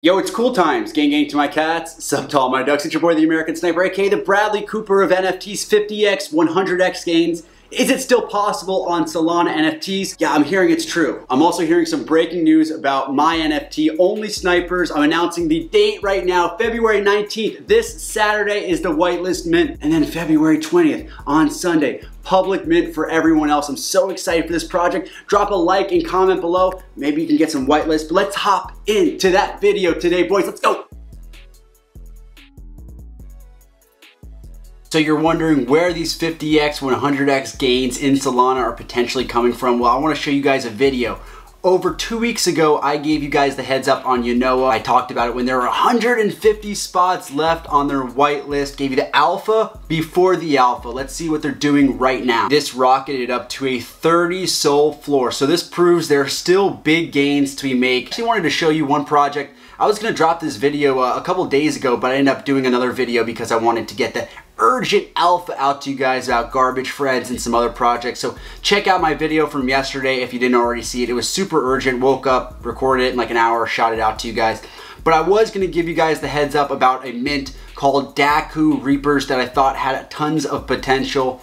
Yo, it's cool times. Gang gang to my cats. Sup to all my ducks. It's your boy, the American Sniper, aka the Bradley Cooper of NFTs 50x, 100x gains. Is it still possible on Solana NFTs? Yeah, I'm hearing it's true. I'm also hearing some breaking news about my NFT, Only Snipers. I'm announcing the date right now, February 19th. This Saturday is the whitelist mint. And then February 20th on Sunday, public mint for everyone else. I'm so excited for this project. Drop a like and comment below. Maybe you can get some whitelist. But let's hop into that video today, boys. Let's go. So you're wondering where these 50x, 100x gains in Solana are potentially coming from. Well, I want to show you guys a video. Over 2 weeks ago, I gave you guys the heads up on Yanoa. I talked about it when there were 150 spots left on their whitelist. Gave you the alpha before the alpha. Let's see what they're doing right now. This rocketed up to a 30 sol floor. So this proves there are still big gains to be made. I actually wanted to show you one project. I was gonna drop this video a couple days ago, but I ended up doing another video because I wanted to get the urgent alpha out to you guys about Garbage Freds and some other projects. So check out my video from yesterday if you didn't already see it. It was super urgent. Woke up, recorded it in like an hour, shot it out to you guys. But I was gonna give you guys the heads up about a mint called Daku Reapers that I thought had tons of potential.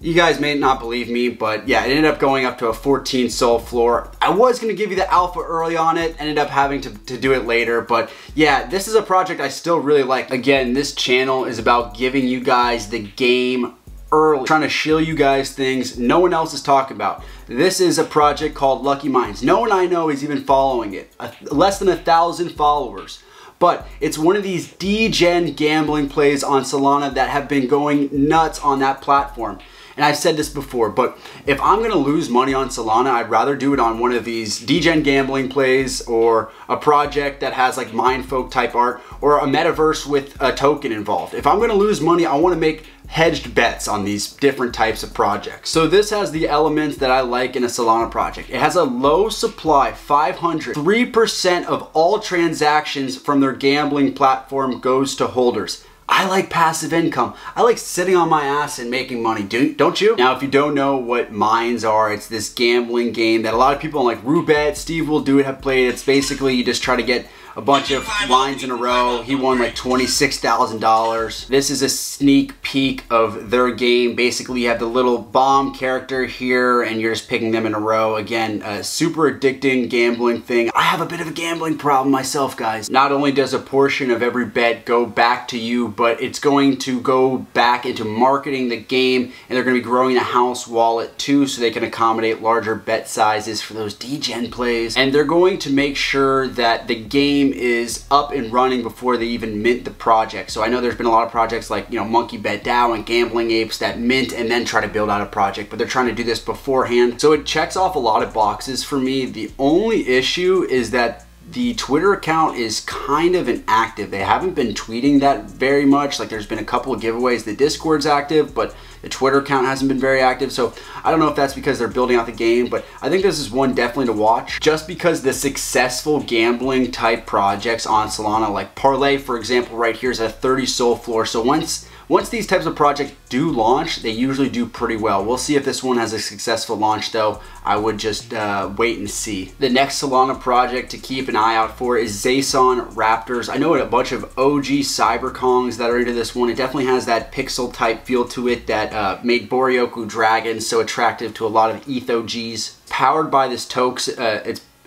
You guys may not believe me, but yeah, it ended up going up to a 14 sol floor. I was gonna give you the alpha early on it, ended up having to do it later, but yeah, this is a project I still really like. Again, this channel is about giving you guys the game early, trying to show you guys things no one else is talking about. This is a project called Lucky Mines. No one I know is even following it. Less than 1,000 followers. But it's one of these degen gambling plays on Solana that have been going nuts on that platform. And I've said this before, but if I'm gonna lose money on Solana, I'd rather do it on one of these degen gambling plays or a project that has like mindfolk type art or a metaverse with a token involved. If I'm gonna lose money, I wanna make hedged bets on these different types of projects. So this has the elements that I like in a Solana project. It has a low supply, 500. 3% of all transactions from their gambling platform goes to holders. I like passive income. I like sitting on my ass and making money, don't you? Now, if you don't know what mines are, it's this gambling game that a lot of people like Rubet, Steve will do it, have played. It's basically you just try to get a bunch of lines in a row. He won like $26,000. This is a sneak peek of their game. Basically, you have the little bomb character here and you're just picking them in a row. Again, a super addicting gambling thing. I have a bit of a gambling problem myself, guys. Not only does a portion of every bet go back to you, but it's going to go back into marketing the game, and they're going to be growing a house wallet too, so they can accommodate larger bet sizes for those degen plays. And they're going to make sure that the game is up and running before they even mint the project. So I know there's been a lot of projects like, you know, Monkey Bet DAO and Gambling Apes that mint and then try to build out a project, but they're trying to do this beforehand. So it checks off a lot of boxes for me. The only issue is that the Twitter account is kind of inactive. They haven't been tweeting that very much. Like there's been a couple of giveaways. The Discord's active, but the Twitter account hasn't been very active. So I don't know if that's because they're building out the game, but I think this is one definitely to watch just because the successful gambling type projects on Solana, like Parlay, for example, right here is a 30 sol floor. So once these types of projects do launch, they usually do pretty well. We'll see if this one has a successful launch though. I would just wait and see. The next Solana project to keep an eye out for is Zaisan Raptors. I know a bunch of OG cyberkongs that are into this one. It definitely has that pixel type feel to it that made Boryoku Dragons so attractive to a lot of ETH OGs. Powered by this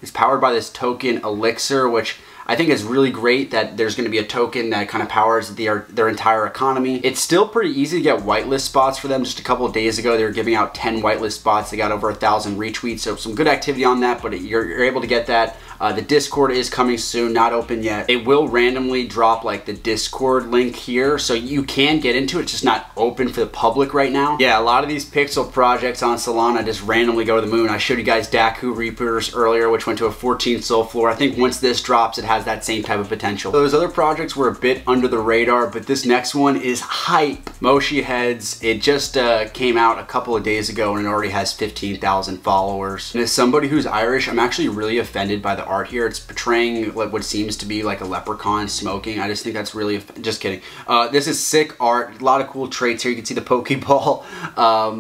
it's powered by this token Elixir, which I think it's really great that there's going to be a token that kind of powers their entire economy. It's still pretty easy to get whitelist spots for them. Just a couple of days ago, they were giving out 10 whitelist spots. They got over 1,000 retweets, so some good activity on that, but you're able to get that. The Discord is coming soon, not open yet. It will randomly drop like the Discord link here, so you can get into it, it's just not open for the public right now. Yeah, a lot of these pixel projects on Solana just randomly go to the moon. I showed you guys Daku Reapers earlier, which went to a 14 sol floor. I think once this drops, it has that same type of potential. Those other projects were a bit under the radar, but this next one is Hype. Moshi Heads. It just came out a couple of days ago and it already has 15,000 followers. And as somebody who's Irish, I'm actually really offended by the art here. It's portraying like what seems to be like a leprechaun smoking. I just think that's really, just kidding. This is sick art. A lot of cool traits here. You can see the Pokeball,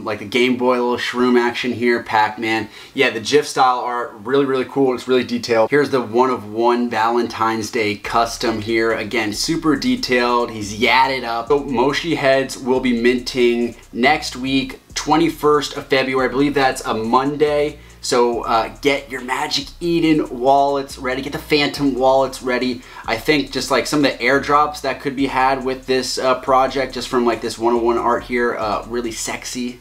like the Game Boy little shroom action here, Pac-Man. Yeah, the GIF style art, really, really cool. It's really detailed. Here's the one-of-one Valentine's Day custom here. Again, super detailed. He's yatted up. So Moshi heads will be minting next week, 21st of February. I believe that's a Monday. So get your Magic Eden wallets ready, get the Phantom wallets ready. I think just like some of the airdrops that could be had with this project, just from like this one-on-one art here, really sexy.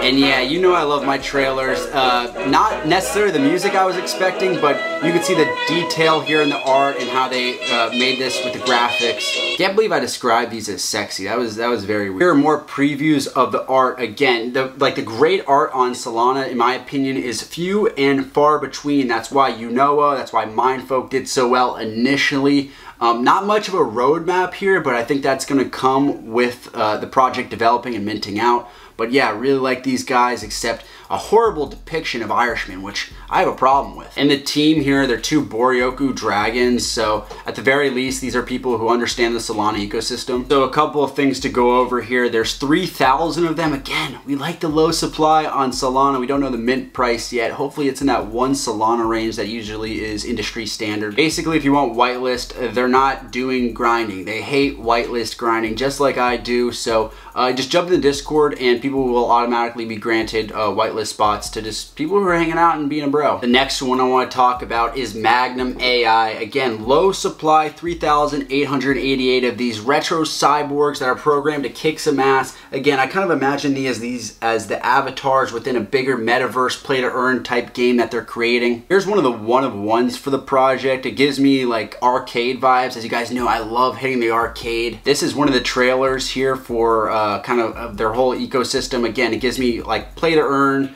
And yeah, you know I love my trailers. Not necessarily the music I was expecting, but you can see the detail here in the art and how they made this with the graphics. Can't believe I described these as sexy. That was very weird. Here are more previews of the art. Again, the great art on Solana, in my opinion, is few and far between. That's why that's why Mindfolk did so well initially. Not much of a roadmap here, but I think that's going to come with the project developing and minting out. But yeah, I really like these guys, except a horrible depiction of Irishmen, which I have a problem with. And the team here, they're two Boryoku dragons, so at the very least, these are people who understand the Solana ecosystem. So a couple of things to go over here. There's 3,000 of them. Again, we like the low supply on Solana. We don't know the mint price yet. Hopefully it's in that 1 Solana range that usually is industry standard. Basically, if you want whitelist, they're not doing grinding. They hate whitelist grinding, just like I do. So just jump in the Discord and people will automatically be granted whitelist spots to just people who are hanging out and being a bro. The next one I want to talk about is Magnum Ai. Again, low supply, 3,888 of these retro cyborgs that are programmed to kick some ass. Again, I kind of imagine these as the avatars within a bigger metaverse play to earn type game that they're creating. Here's one of the one-of-ones for the project. It gives me like arcade vibes. As you guys know, I love hitting the arcade. This is one of the trailers here for kind of their whole ecosystem. Again, it gives me like play to earn,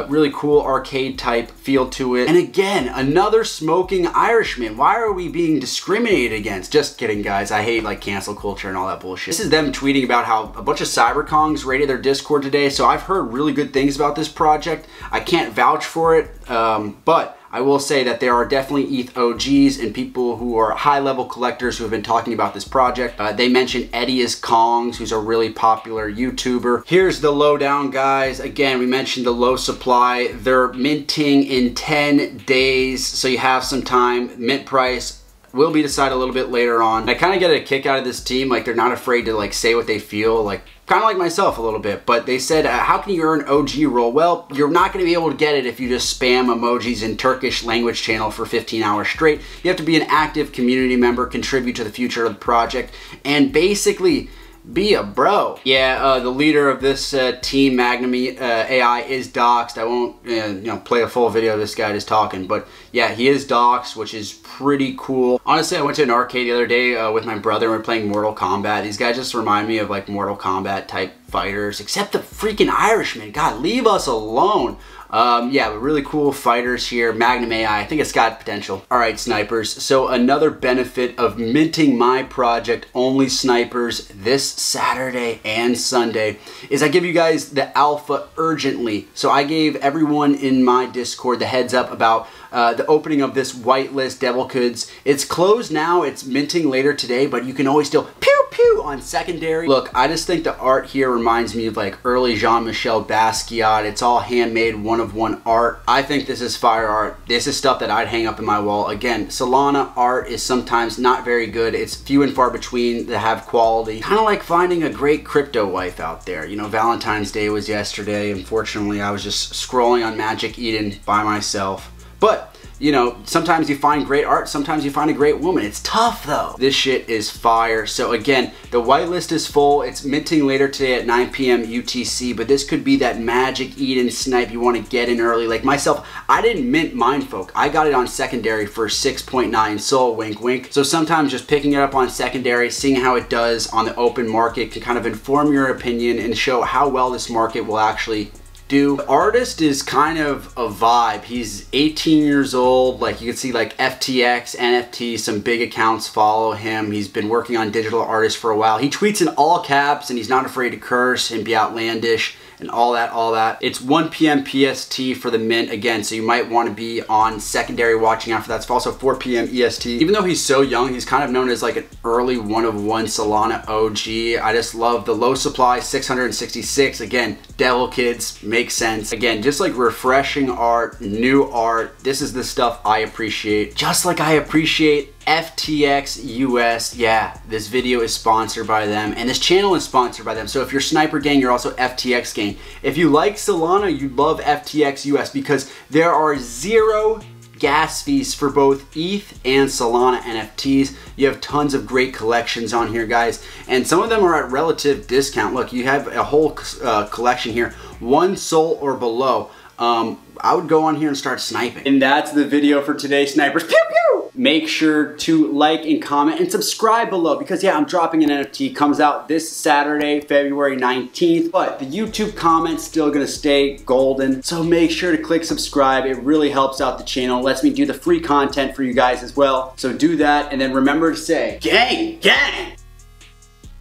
really cool arcade type feel to it. And again, another smoking Irishman. Why are we being discriminated against? Just kidding, guys. I hate like cancel culture and all that bullshit. This is them tweeting about how a bunch of cyberkongs raided their Discord today. So I've heard really good things about this project. I can't vouch for it, but I will say that there are definitely ETH OGs and people who are high-level collectors who have been talking about this project. They mentioned Eddie is Kongs, who's a really popular YouTuber. Here's the lowdown, guys. Again, we mentioned the low supply. They're minting in 10 days, so you have some time. Mint price will be decided a little bit later on. I kind of get a kick out of this team. Like, they're not afraid to like say what they feel. Like, kind of like myself a little bit, but they said, how can you earn OG roll? Well, you're not going to be able to get it if you just spam emojis in Turkish language channel for 15 hours straight. You have to be an active community member, contribute to the future of the project, and basically be a bro. Yeah, the leader of this team, Magnum Ai, is doxxed. I won't play a full video of this guy just talking, but yeah, he is doxxed, which is pretty cool. Honestly, I went to an arcade the other day with my brother and we were playing Mortal Kombat. These guys just remind me of like Mortal Kombat type fighters, except the freaking Irishman. God, leave us alone. Yeah, but really cool fighters here. Magnum Ai, I think it's got potential. All right, snipers. So another benefit of minting my project, Only Snipers, this Saturday and Sunday, is I give you guys the alpha urgently. So I gave everyone in my Discord the heads up about the opening of this whitelist Devil Goods. It's closed now. It's minting later today, but you can always still pew pew on secondary. Look, I just think the art here reminds me of like early Jean-Michel Basquiat. It's all handmade, one-of-one art. I think this is fire art. This is stuff that I'd hang up in my wall. Again, Solana art is sometimes not very good. It's few and far between that have quality. Kind of like finding a great crypto wife out there. You know, Valentine's Day was yesterday. Unfortunately, I was just scrolling on Magic Eden by myself. But, you know, sometimes you find great art, sometimes you find a great woman. It's tough though. This shit is fire. So again, the whitelist is full. It's minting later today at 9 p.m. UTC, but this could be that Magic Eden snipe you want to get in early. Like myself, I didn't mint Mindfolk. I got it on secondary for 6.9 Sol, wink wink. So sometimes just picking it up on secondary, seeing how it does on the open market can kind of inform your opinion and show how well this market will actually do. The artist is kind of a vibe. He's 18 years old. Like you can see like FTX, NFT, some big accounts follow him. He's been working on digital artists for a while. He tweets in all caps and he's not afraid to curse and be outlandish. and all that. It's 1 p.m. PST for the mint again, so you might want to be on secondary watching out for that. It's also 4 p.m. EST. Even though he's so young, he's kind of known as like an early one of one Solana OG. I just love the low supply, 666. Again, devil kids, makes sense. Again, just like refreshing art, new art. This is the stuff I appreciate. Just like I appreciate FTX US. Yeah, this video is sponsored by them and this channel is sponsored by them. So if you're Sniper Gang, you're also FTX Gang. If you like Solana, you love FTX US because there are 0 gas fees for both ETH and Solana NFTs. You have tons of great collections on here, guys, and some of them are at relative discount. Look, you have a whole collection here, 1 sol or below. I would go on here and start sniping. And that's the video for today, snipers. Pew pew! Make sure to like and comment and subscribe below because yeah, I'm dropping an NFT. Comes out this Saturday, February 19th, but the YouTube comments still gonna stay golden. So make sure to click subscribe. It really helps out the channel. Lets me do the free content for you guys as well. So do that, and then remember to say, gang, gang!